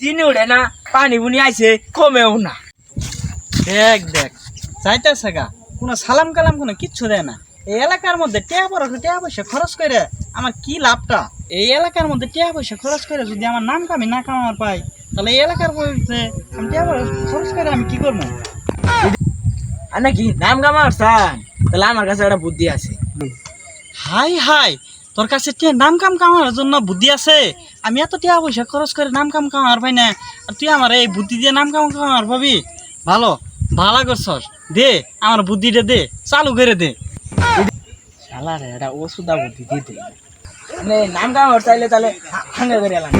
চিনি উঠে না, পানি বুনি আইছে কমেও না। দেখ দেখ চাইতেছে গা, কোনো সালাম কালাম কোনো কিচ্ছু দেয় না। এই এলাকার মধ্যে টাকা পয়সা খরচ করে আমার কি লাভটা? এই এলাকার মধ্যে টাকা পয়সা খরচ করে যদি আমার নাম কামি না কামার পাই, তাহলে এই এলাকার মধ্যে আমি টাকা পয়সা খরচ করে আমি কি করবো? আর নাকি নাম কামাচ্ছান, তাহলে আমার কাছে একটা বুদ্ধি আছে। হাই হাই, তোর কাছে নাম কাম কামানোর জন্য বুদ্ধি আছে? আমি এত টাকা পয়সা খরচ করে নাম কাম কামার পাই না, আর তুই আমার এই বুদ্ধি দিয়ে নাম কাম কামার পাবি? ভালো করছস, দে আমার বুদ্ধিটা দে, চালু করে দে। শালারে একটা ওষুধা বুদ্ধি দিতে, মানে নাম কামার চাইলে তাহলে হাঙ্গা করে এলাম।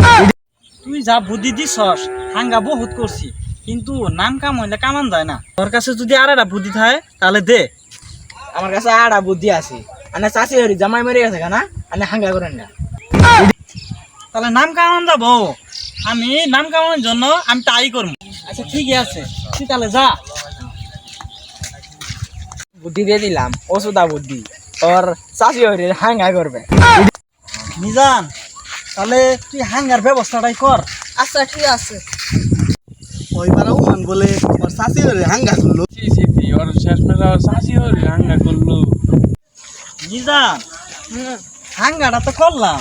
তুই যা বুদ্ধি দিছস হাঙ্গা বহুত করছি, কিন্তু নাম কাম হইলে কামান যায় না। তোর কাছে যদি আর একটা বুদ্ধি থাকে তাহলে দে। আমার কাছে আড়া বুদ্ধি আছে। আনে চাষি হরি জামাই মরে গেছে না, আনে হাঙ্গা করেন না। তাহলে নাম কামান যাবো, আমি নাম কামানোর জন্য আমি তাই করবো। আচ্ছা ঠিক আছে, তুই তাহলে যা। বুদ্ধি দিয়ে দিলাম, ওষুধা বুদ্ধি, তোর চাষি হরি হাঙ্গা করবে। মিজান, তাহলে তুই হাঙ্গার ব্যবস্থাটাই কর। আচ্ছা ঠিক আছে। ওইবার ওমান বলে ওর শাশি হরে হাঙ্গা করলো। ওর শেষ মেলা চাষি হরে হাঙ্গা করলো। মিজান, হাঙ্গাটা তো করলাম,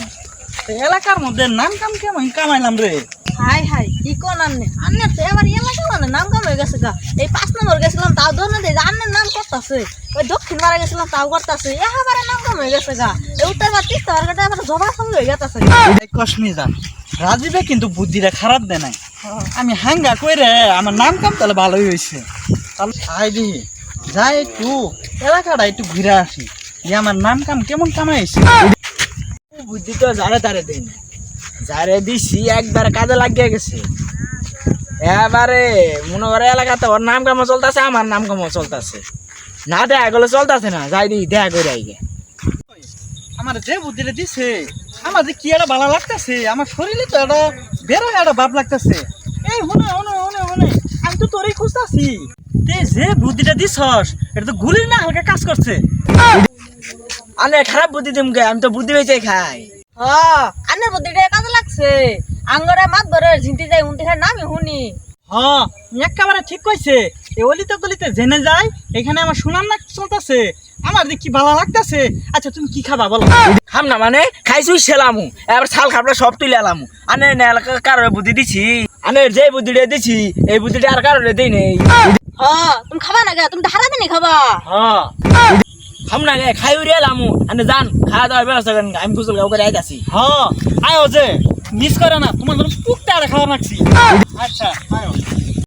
তো এলাকার মধ্যে নাম কাম কেমন কামাইলাম রে? হাই হাই কি কোন আন্নে তো এবার এলাকা মানে নাম কাম হয়ে গেছে গা। এই 5 নম্বর গেছিলাম তাও ধরে দেয় আন্নের নাম করতেছে। ওই দক্ষিণ পাড়া গেছিলাম তাও করতেছে, এবারে নাম কাম হয়ে গেছে গা। এই উত্তর পাড়া 30 টাকা এবার জবা সঙ্গে হয়ে গেছে। কস মিজান, রাজীবে কিন্তু বুদ্ধিটা খারাপ দেয় নাই। আমি হাঙ্গা কইরে আমার নাম কাম তাহলে ভালোই হয়েছে। তাহলে আই দিহি যাই একটু এলাকাটা একটু ঘুরে আসি, যে আমার নাম কাম কেমন কামাইছে। বুদ্ধি তো যারে তারে দেন, যারে দিছি একবার কাজে লাগিয়ে গেছে। এবারে মনে করে এলাকাতে ওর নাম কামও চলতেছে, আমার নাম কামও চলতেছে না, দেখা গেলে চলতেছে না, যাই দি দেখা করে আইগে। আমার যে বুদ্ধিটা দিছে আমার যে কি একটা ভালো লাগতেছে, আমার শরীরে তো একটা বেরোয় একটা ভাব লাগতেছে। এই হনে হনে হনে হনে আমি তো তোরই খুঁজতেছি, যে বুদ্ধিটা দিছস এটা তো গুলির না হালকা কাজ করছে। আনে খারাপ বুদ্ধি দিমকে, আমি তো বুদ্ধি বেঁচে খাই। হ্যাঁ আন্নের বুদ্ধিটা কাজে লাগছে। আঙ্গরে মাত ধরে ঝিনতে যাই উনতে নামই শুনি। হ্যাঁ একেবারে ঠিক কইছে। এই অলিতে গলিতে জেনে যায়, এখানে আমার সুনাম না চলতেছে, আমার যে কি ভালো লাগতেছে। আচ্ছা তুমি কি খাবা বলো? খাম না মানে খাইছুই সেলামু, এবার ছাল খাবলা সব তুলে এলামু। আনে এলাকা কারোর বুদ্ধি দিছি, আনে যে বুদ্ধিটা দিছি এই বুদ্ধিটা আর কারোর দেই নেই। হ্যাঁ তুমি খাবা না গা, তুমি ধারা দিনই খাবা। হ্যাঁ খাম না গে, খাই উড়ে এলামু। আনে যান খাওয়া দাওয়ার ব্যবস্থা করেন, আমি গোসল করে আইতাছি। হ্যাঁ আয়ো যে মিস করে না, তোমার জন্য পুকটা খাওয়া রাখছি। আচ্ছা